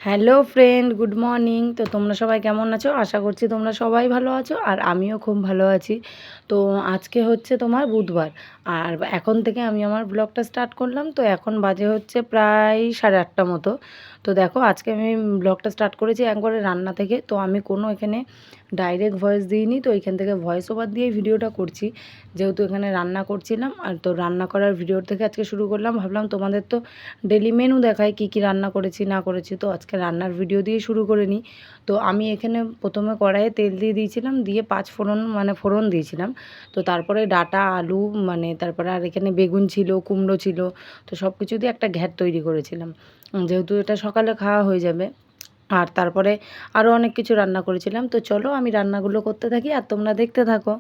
Hello friend, good morning. তো তোমরা সবাই কেমন আছো? আশা করছি তোমরা সবাই ভালো আছো আর আমিও খুব ভালো আছি। তো আজকে হচ্ছে তোমার বুধবার, আর এখন থেকে আমি আমার ব্লগটা স্টার্ট করলাম। তো এখন বাজে হচ্ছে প্রায় 8:30 মতো। তো দেখো, আজকে আমি ব্লগটা স্টার্ট করেছি একবারে রান্না থেকে। তো আমি কোনো এখানে ডাইরেক্ট ভয়েস দিইনি, তো এখান থেকে ভয়েস ওভার দিয়ে ভিডিওটা করছি, যেহেতু এখানে রান্না করছিলাম। আর তো রান্না করার ভিডিওর থেকে আজকে শুরু করলাম। ভাবলাম তোমাদের তো ডেলি মেনু দেখায় কী কী রান্না করেছি না করেছি, তো আজকে রান্নার ভিডিও দিয়ে শুরু করে নিই। তো আমি এখানে প্রথমে কড়াইয়ে তেল দিয়ে দিয়েছিলাম, দিয়ে 5 ফোড়ন ফোড়ন দিয়েছিলাম। তো তারপরে ডাঁটা, আলু, তারপরে আর এখানে বেগুন ছিল, কুমড়ো ছিল। তো সব কিছু দিয়ে একটা ঘ্যাট তৈরি করেছিলাম, যেহেতু এটা সকালে খাওয়া হয়ে যাবে। আর তারপরে আরও অনেক কিছু রান্না করেছিলাম। তো চলো আমি রান্নাগুলো করতে থাকি আর তোমরা দেখতে থাকো।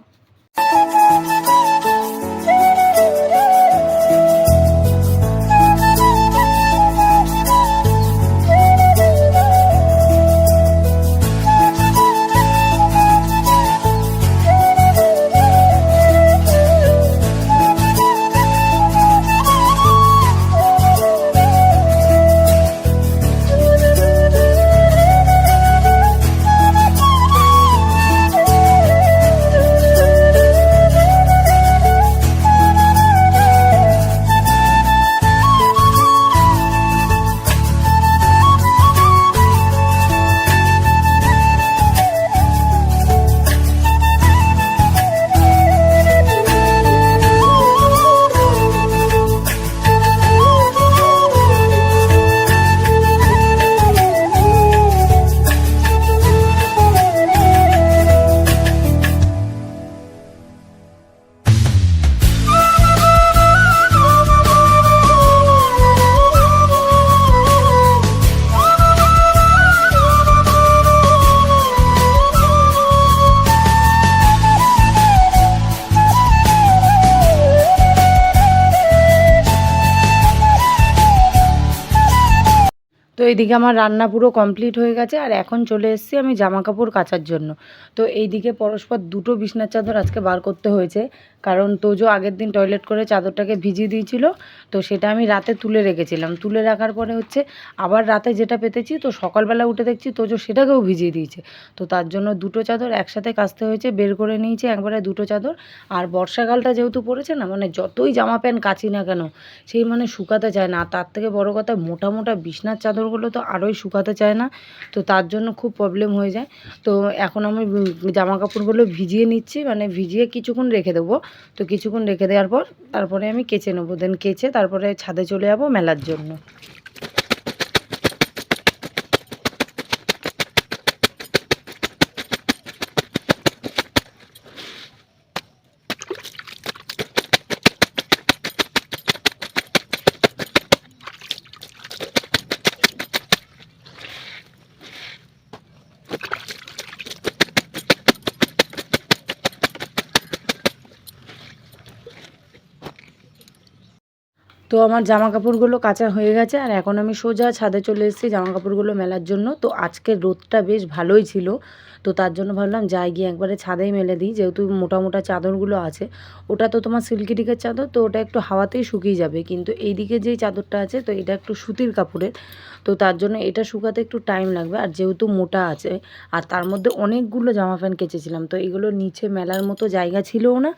তো এইদিকে আমার রান্না পুরো কমপ্লিট হয়ে গেছে, আর এখন চলে এসেছি আমি জামা কাপড় কাচার জন্য। তো এইদিকে পরস্পর দুটো বিছনার চাদর আজকে বার করতে হয়েছে, কারণ তোজো আগের দিন টয়লেট করে চাদরটাকে ভিজিয়ে দিয়েছিল। তো সেটা আমি রাতে তুলে রেখেছিলাম, তুলে রাখার পরে হচ্ছে আবার রাতে যেটা পেতেছি, তো সকালবেলা উঠে দেখছি তোজো সেটাকেও ভিজিয়ে দিয়েছে। তো তার জন্য দুটো চাদর একসাথে কাচতে হয়েছে, বের করে নিয়েছি একবারে দুটো চাদর। আর বর্ষাকালটা যেহেতু পড়েছে না, যতই জামা প্যান্ট কাচি না কেন সেই শুকাতে চায় না। আর তার থেকে বড় কথা, মোটা মোটা বিছনার চাদরগুলো তো আরোই শুকাতে চায় না। তো তার জন্য খুব প্রবলেম হয়ে যায়। তো এখন আমি জামা কাপড়গুলো ভিজিয়ে নিচ্ছি, ভিজিয়ে কিছুক্ষণ রেখে দেবো। তো কিছুক্ষণ রেখে দেওয়ার পর তারপরে আমি কেচে নেবো, দেন কেচে তারপরে ছাদে চলে যাবো মেলার জন্য। তো আমার জামা কাপড়গুলো কাচা হয়ে গেছে, আর এখন আমি সোজা ছাদে চলে এসেছি জামা কাপড়গুলো মেলার জন্য। তো আজকের রোদটা বেশ ভালোই ছিল, তো তার জন্য ভাবলাম যাই গিয়ে একবারে ছাদেই মেলে দিই, যেহেতু মোটা মোটা চাদরগুলো আছে। ওটা তো তোমার সিল্কিটিকের চাদর, তো ওটা একটু হাওয়াতেই শুকিয়ে যাবে, কিন্তু এইদিকে যেই চাদরটা আছে তো এটা একটু সুতির কাপড়ের। তো তার জন্য এটা শুকাতে একটু টাইম লাগবে, আর যেহেতু মোটা আছে আর তার মধ্যে অনেকগুলো জামা প্যান্ট কেচেছিলাম, তো এগুলো নিচে মেলার মতো জায়গা ছিলও না।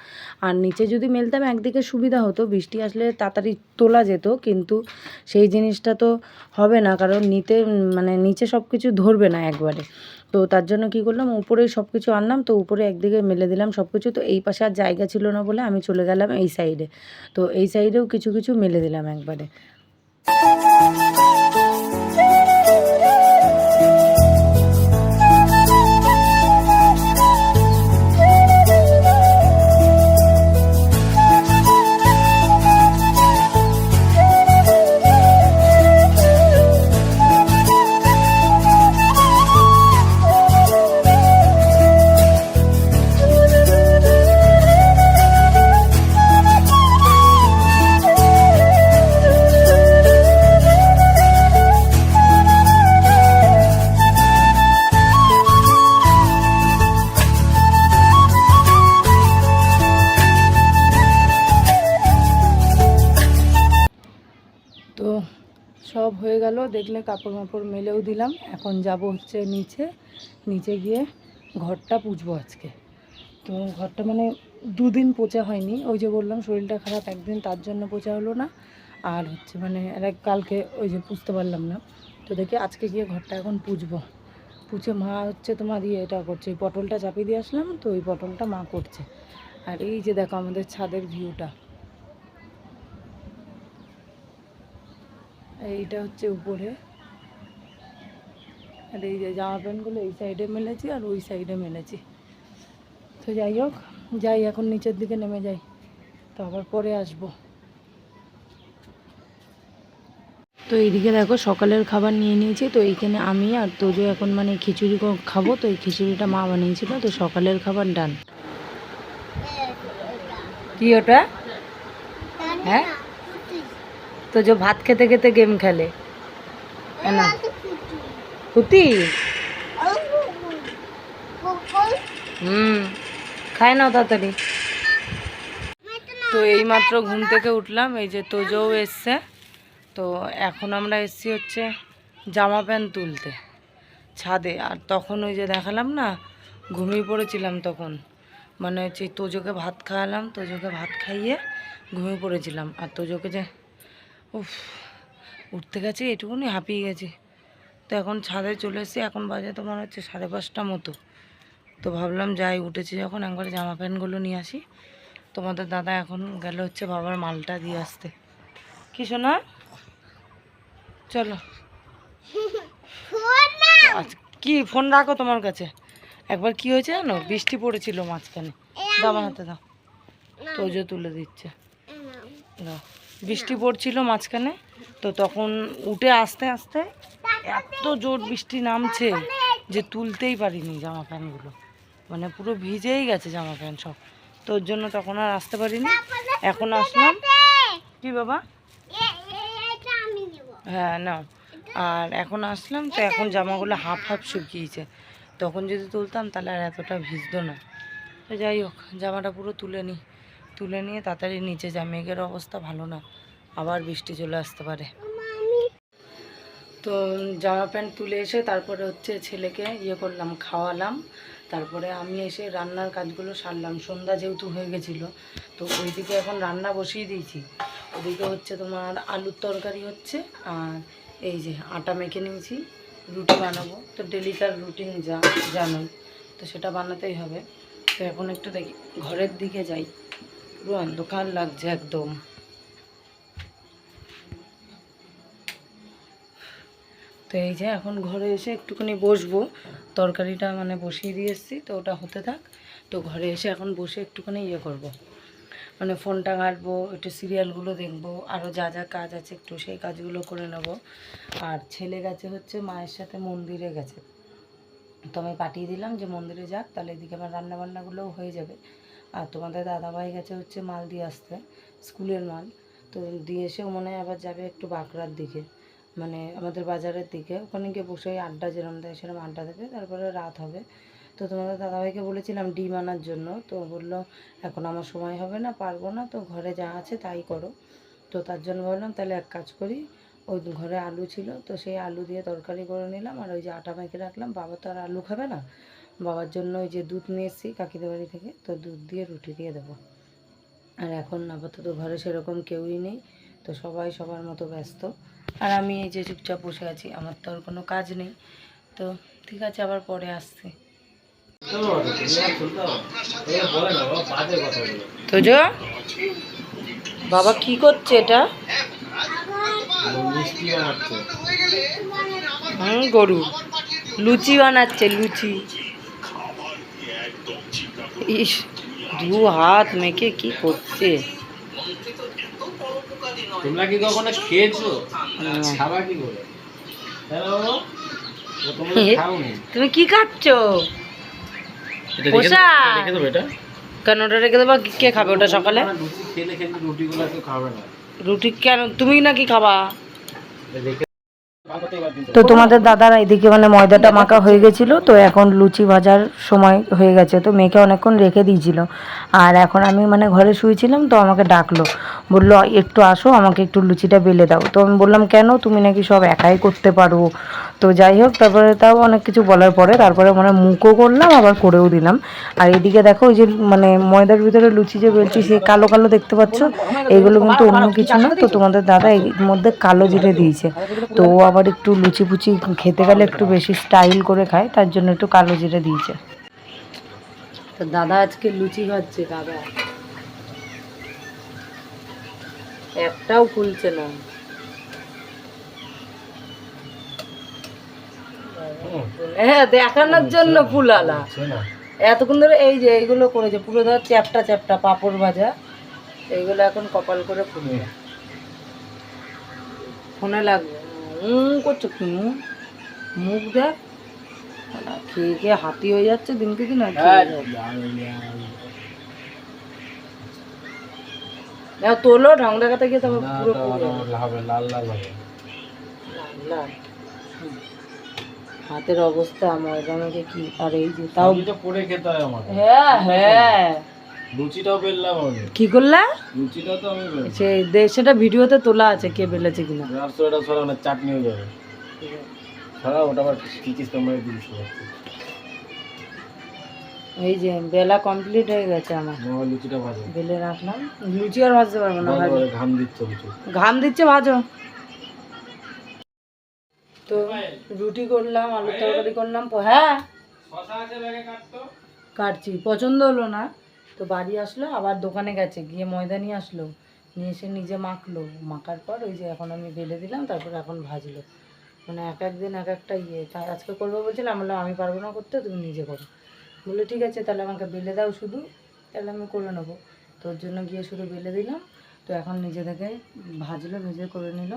আর নিচে যদি মেলতাম একদিকে সুবিধা হতো, বৃষ্টি আসলে তাড়াতাড়ি তোলা যেত, কিন্তু সেই জিনিসটা তো হবে না, কারণ নিচে সব কিছু ধরবে না একবারে। তো তার জন্য কি করলাম, উপরেই সব কিছু আনলাম, তো উপরে একদিকে মেলে দিলাম সব কিছু। তো এই পাশে আর জায়গা ছিল না বলে আমি চলে গেলাম এই সাইডে। তো এই সাইডেও কিছু কিছু মেলে দিলাম একবারে। দেখলে কাপড় মাপড় মেলেও দিলাম। এখন যাব হচ্ছে নিচে, নিচে গিয়ে ঘরটা পুছবো আজকে। তো ঘরটা মানে 2 দিন পোছা হয়নি, ওই যে বললাম শরীরটা খারাপ একদিন, তার জন্য পোছা হলো না। আর হচ্ছে মানে কালকে ওই যে পুছতে পারলাম না। তো দেখি আজকে গিয়ে ঘরটা এখন পুছবো। পুছে মা হচ্ছে তোমার এটা করছে, ওই পটলটা চাপিয়ে দিয়ে আসলাম, তো ওই পটলটা মা করছে। আর এই যে দেখো আমাদের ছাদের ভিউটা, এইটা হচ্ছে উপরে। আর এই যে জামা প্যান্টগুলো এই সাইডে মেলেছি আর ওই সাইডে মেলেছি। তো যাই হোক, যাই এখন নিচের দিকে নেমে যাই, তো আবার পরে আসবো। তো এইদিকে দেখো সকালের খাবার নিয়ে নিয়েছি। তো এইখানে আমি আর তোজো এখন মানে খিচুড়ি খাবো। তো এই খিচুড়িটা মা বানিয়েছিল, তো সকালের খাবার ডান। কি ওটা? হ্যাঁ, তোজো ভাত খেতে খেতে গেম খেলে না। ফুটি খায় নাও তাড়াতাড়ি। তো এইমাত্র ঘুম থেকে উঠলাম, এই যে তোজোও এসছে। তো এখন আমরা এসছি হচ্ছে জামা প্যান্ট তুলতে ছাদে। আর তখন ওই যে দেখালাম না, ঘুমিয়ে পড়েছিলাম তখন, মানে হচ্ছে তোজোকে ভাত খাওয়ালাম, তোজোকে ভাত খাইয়ে ঘুমিয়ে পড়েছিলাম। আর তোজোকে যে উঠতে গেছি এটুকুনি হাঁপিয়ে গেছি। তো এখন ছাদে চলে এসেছি, এখন বাজে তোমার হচ্ছে 5:30 মতো। তো ভাবলাম যাই, উঠেছি যখন একবারে জামা প্যান্টগুলো নিয়ে আসি। তোমাদের দাদা এখন গেল হচ্ছে বাবার মালটা দিয়ে আসতে। কি শোনা, চলো। আচ্ছা কি ফোন রাখো তোমার কাছে। একবার কি হয়েছে জানো, বৃষ্টি পড়েছিল মাঝখানে, দাও আমার হাতে দাও, তোজো তুলে দিচ্ছে, দাও। বৃষ্টি পড়ছিল মাঝখানে, তো তখন উঠে আস্তে আস্তে এত জোর বৃষ্টি নামছে যে তুলতেই পারিনি জামা প্যান্টগুলো, মানে পুরো ভিজেই গেছে জামা প্যান্ট সব। তোর জন্য তখন আর আসতে পারিনি, এখন আসলাম। কি বাবা? হ্যাঁ নাও। আর এখন আসলাম, তো এখন জামাগুলো হাফ হাফ শুকিয়েছে, তখন যদি তুলতাম তাহলে আর এতটা ভিজতো না। তো যাই হোক, জামাটা পুরো তুলে নিই, তুলে নিয়ে তাড়াতাড়ি নিচে যা, মেঘের অবস্থা ভালো না, আবার বৃষ্টি চলে আসতে পারে। তো জামা প্যান্ট তুলে এসে তারপরে হচ্ছে ছেলেকে করলাম, খাওয়ালাম। তারপরে আমি এসে রান্নার কাজগুলো সারলাম, সন্ধ্যা যেহেতু হয়ে গেছিলো। তো ওইদিকে এখন রান্না বসিয়ে দিয়েছি। ওদিকে হচ্ছে তোমার আলুর তরকারি হচ্ছে, আর এই যে আটা মেখে নিয়েছি, রুটি বানাবো। তো ডেলিকার রুটিন জানোই, তো সেটা বানাতেই হবে। তো এখন একটু দেখি ঘরের দিকে যাই, পুরো অন্ধকার লাগছে একদম। তো এই যে এখন ঘরে এসে একটুখানি বসবো, তরকারিটা মানে বসিয়ে দিয়ে এসেছি, তো ওটা হতে থাক। তো ঘরে এসে এখন বসে একটুখানি করব, মানে ফোনটা ঘাঁটবো, একটু সিরিয়ালগুলো দেখবো, আরও যা যা কাজ আছে একটু সেই কাজগুলো করে নেব। আর ছেলে গেছে হচ্ছে মায়ের সাথে মন্দিরে গেছে, তো আমি পাঠিয়ে দিলাম যে মন্দিরে যাক, তাহলে এদিকে আমার রান্নাবান্নাগুলোও হয়ে যাবে। আর তোমাদের দাদাভাই গেছে হচ্ছে মাল দিয়ে আসতে, স্কুলের মাল। তো দিয়ে এসেও মনে হয় আবার যাবে একটু বাঁকড়ার দিকে, মানে আমাদের বাজারের দিকে, ওখানে গিয়ে বসে আড্ডা যেরম দেয় সেরকম আড্ডা দেবে, তারপরে রাত হবে। তো তোমাদের দাদাভাইকে বলেছিলাম ডিম আনার জন্য, তো বললো এখন আমার সময় হবে না, পারবো না, তো ঘরে যা আছে তাই করো। তো তার জন্য বললাম তাহলে এক কাজ করি, ওই ঘরে আলু ছিল, তো সেই আলু দিয়ে তরকারি করে নিলাম। আর ওই যে আটা মেখে রাখলাম, বাবা তো আর আলু খাবে না, বাবার জন্য ওই যে দুধ নিয়ে এসেছি কাকিদের বাড়ি থেকে, তো দুধ দিয়ে রুটি দিয়ে দেবো। আর এখন আপাতত ঘরে সেরকম কেউই নেই, তো সবাই সবার মতো ব্যস্ত। আর আমি এই যে চুপচাপ বসে আছি, আমার তো আর কোনো কাজ নেই। তো ঠিক আছে, আবার পরে আসছি। তোজো বাবা কি করছে এটা? গরু লুচি বানাচ্ছে, লুচি। ইস, 2 হাত মেখে কি করছে। তোমরা কি কখনো খেয়েছো? খাবা কি করে? হ্যালো, তুমি কি খাচ্ছো? রেখে দেবো এটা। কেন ওটা রেখে দেবো? কে খাবে ওটা সকালে? লুচি খেলে খেলে রুটিগুলো কেউ খাবে না। রুটি কেন, তুমি নাকি খাবা? রেখে তো তোমাদের দাদার এদিকে মানে ময়দাটা মাখা হয়ে গেছিলো, তো এখন লুচি ভাজার সময় হয়ে গেছে, তো মেয়েকে অনেকক্ষণ রেখে দিয়েছিল। আর এখন আমি মানে ঘরে শুয়েছিলাম, তো আমাকে ডাকলো, বললো একটু আসো, আমাকে একটু লুচিটা বেলে দাও। তো আমি বললাম কেন, তুমি নাকি সব একাই করতে পারো। তো যাই হোক, তারপরে তাও অনেক কিছু বলার পরে তারপরে মানে মুখও করলাম, আবার করেও দিলাম। আর এদিকে দেখো ওই যে মানে ময়দার ভিতরে লুচি যে বেলছি, সেই কালো কালো দেখতে পাচ্ছ, এইগুলো কিন্তু অন্য কিছু না। তো তোমাদের দাদা এর মধ্যে কালো জিরে দিয়েছে, তো ও আবার একটু লুচি ফুচি খেতে গেলে একটু বেশি স্টাইল করে খায়, তার জন্য একটু কালো জিরে দিয়েছে। তো দাদা আজকে লুচি খাচ্ছে, দাদা একটাও খুলছে না। হ্যাঁ, দেখানোর জন্য ফুলালা এতক্ষণ ধরে। এই যে এইগুলো করেছে পুরো ধর চ্যাপটা চ্যাপটা পাঁপড় ভাজা, এইগুলো এখন কপাল করে ফুলবে। ফোনে লাগবে করছো কি, মুখ দেখ, খেয়ে খেয়ে হাতি হয়ে যাচ্ছে দিনকে দিন। আর তোলো ঢং দেখাতে গিয়ে তবে পুরো লাল লাল হাতের অবস্থা ময়দা মেখে কি। আর এই যে তাও পরে খেতে হয় আমার। হ্যাঁ হ্যাঁ, লুচিটাও বেললাম আমি। কি করলা? লুচিটাও তো আমি সেটা ভিডিওতে তোলা আছে কে বেলেছে কিনা। আর সেটা সরা না, চাটনি হয়ে যাবে। সরা ওটা আবার কিচিস তোমরা দিস। এই যে বেলা কমপ্লিট হয়ে গেছে আমার। লুচিটা ভাজো, বেলে রাখলাম। লুচি আর ভাজতে পারবো না, ঘাম দিচ্ছে কিছু, ঘাম দিচ্ছে, ভাজো। তো রুটি করলাম, আলুর তরকারি করলাম। হ্যাঁ কাটছি, পছন্দ হলো না তো বাড়ি আসলো, আবার দোকানে গেছে, গিয়ে ময়দা নিয়ে আসলো, নিয়ে এসে নিজে মাখলো। মাখার পর ওই যে এখন আমি বেলে দিলাম, তারপর এখন ভাজলো। মানে এক একদিন এক একটা ইয়ে। তাই আজকে করবো বলছিলাম, বললাম আমি পারবো না করতে, তুমি নিজে করো। বলে ঠিক আছে তাহলে আমাকে বেলে দাও শুধু, তাহলে আমি করে নেবো। তোর জন্য গিয়ে শুধু বেলে দিলাম। তো এখন নিজে থেকে ভাজলো, ভেজে করে নিল।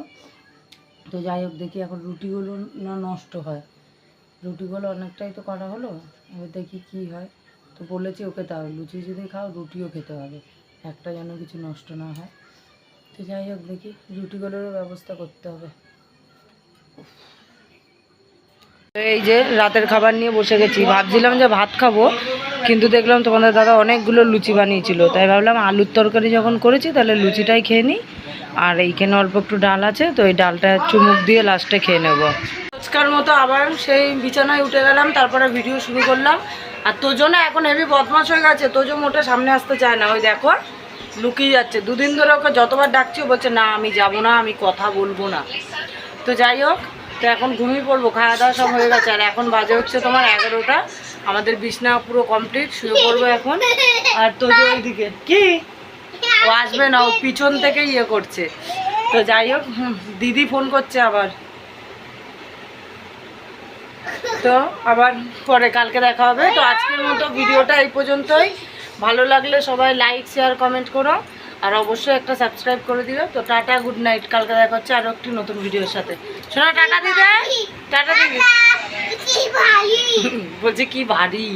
তো যাই হোক, দেখি এখন রুটিগুলো না নষ্ট হয়, রুটিগুলো অনেকটাই তো করা হলো, এবার দেখি কি হয়। তো বলেছি ওকে তাও লুচি যদি খাও রুটিও খেতে হবে, একটা যেন কিছু নষ্ট না হয়। তো যাই হোক, দেখি রুটিগুলোরও ব্যবস্থা করতে হবে। এই যে রাতের খাবার নিয়ে বসে গেছি, ভাবছিলাম যে ভাত খাবো, কিন্তু দেখলাম তোমাদের দাদা অনেকগুলো লুচি বানিয়েছিল, তাই ভাবলাম আলুর তরকারি যখন করেছি তাহলে লুচিটাই খেয়ে নিই। আর এইখানে অল্প একটু ডাল আছে, তো এই ডালটা চুমুক দিয়ে লাস্টে খেয়ে নেবো। আজকাল মতো আবার সেই বিছানায় উঠে গেলাম, তারপরে ভিডিও শুরু করলাম। আর তোজো না এখন হেভি বদমাশ হয়ে গেছে, তোজো মোটে সামনে আসতে চায় না, ওই দেখো লুকিয়ে যাচ্ছে। দুদিন ধরে ওকে যতবার ডাকছি ও বলছে না আমি যাবো না, আমি কথা বলবো না। তো যাই হোক, তো এখন ঘুমিয়ে পড়বো, খাওয়া দাওয়া সব হয়ে গেছে। আর এখন বাজে হচ্ছে তোমার 11টা, আমাদের বিছনা পুরো কমপ্লিট, শুয়ে পড়বো এখন। আর তোজো ওইদিকে কি, ও আসবে না, ও পিছন থেকে ইয়ে করছে। তো যাই হোক, দিদি ফোন করছে আবার, তো আবার পরে কালকে দেখা হবে। তো আজকের মতো ভিডিওটা এই পর্যন্তই। ভালো লাগলে সবাই লাইক শেয়ার কমেন্ট করো, আর অবশ্যই একটা সাবস্ক্রাইব করে দিও। তো টাটা, গুড নাইট, কালকে দেখা হচ্ছে আরও একটি নতুন ভিডিওর সাথে। শোনো টাটা দিদে, টাটা দিদি বলছে কি ভারী।